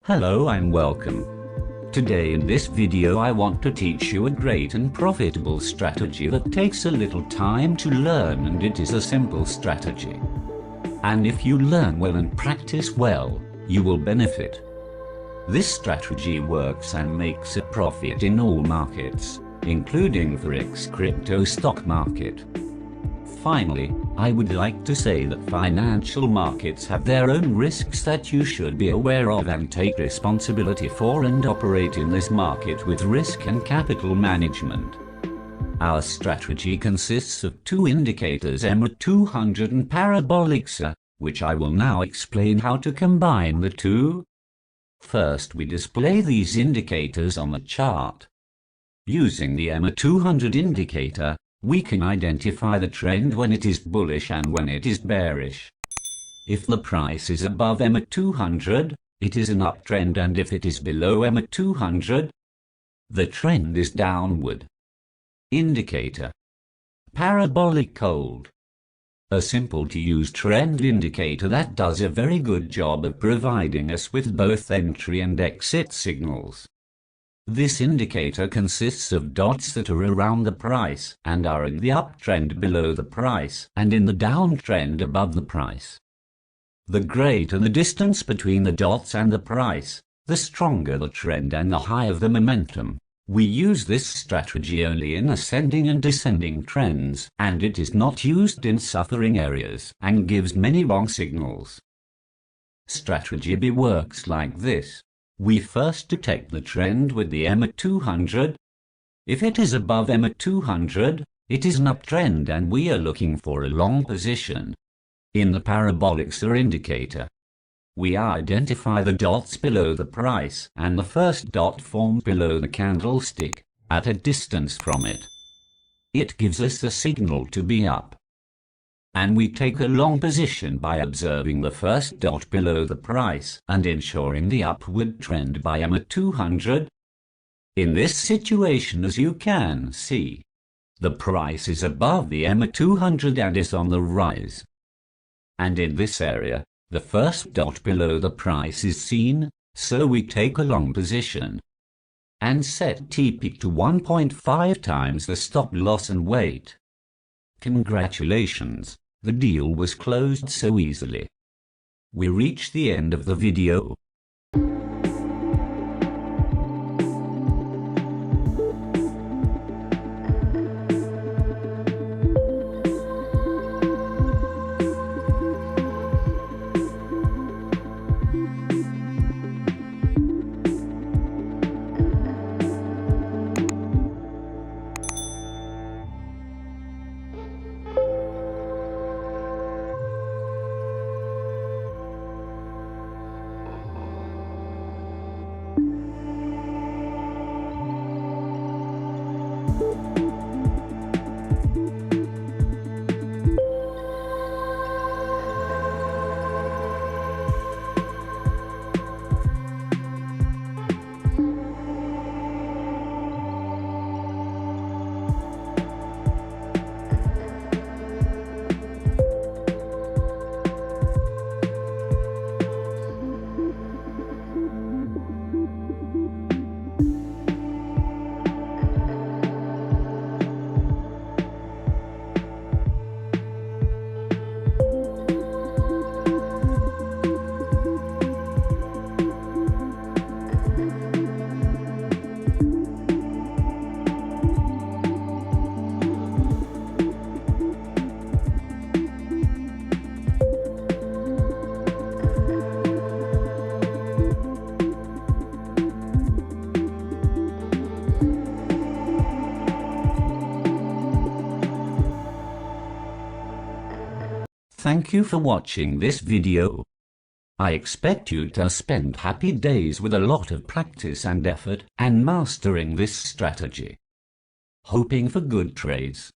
Hello and welcome. Today in this video I want to teach you a great and profitable strategy that takes a little time to learn, and it is a simple strategy. And if you learn well and practice well, you will benefit. This strategy works and makes a profit in all markets, including forex crypto stock market. Finally, I would like to say that financial markets have their own risks that you should be aware of and take responsibility for, and operate in this market with risk and capital management. Our strategy consists of two indicators, EMA200 and parabolic sala, which I will now explain how to combine the two. First, we display these indicators on the chart. Using the EMA200 indicator, we can identify the trend when it is bullish and when it is bearish. If the price is above EMA200, it is an uptrend, and if it is below EMA200, the trend is downward. Indicator. Parabolic cold. A simple to use trend indicator that does a very good job of providing us with both entry and exit signals. This indicator consists of dots that are around the price and are in the uptrend below the price and in the downtrend above the price. The greater the distance between the dots and the price, the stronger the trend and the higher the momentum. We use this strategy only in ascending and descending trends, and it is not used in suffering areas and gives many wrong signals. Strategy B works like this. We first detect the trend with the EMA200. If it is above EMA200, it is an uptrend and we are looking for a long position. In the parabolic sala indicator, we identify the dots below the price, and the first dot formed below the candlestick, at a distance from it. It gives us a signal to be up. And we take a long position by observing the first dot below the price and ensuring the upward trend by EMA200. In this situation, as you can see, the price is above the EMA200 and is on the rise. And in this area, the first dot below the price is seen, so we take a long position and set TP to 1.5 times the stop loss and wait. Congratulations! The deal was closed so easily. We reached the end of the video. Thank you for watching this video. I expect you to spend happy days with a lot of practice and effort and mastering this strategy. Hoping for good trades.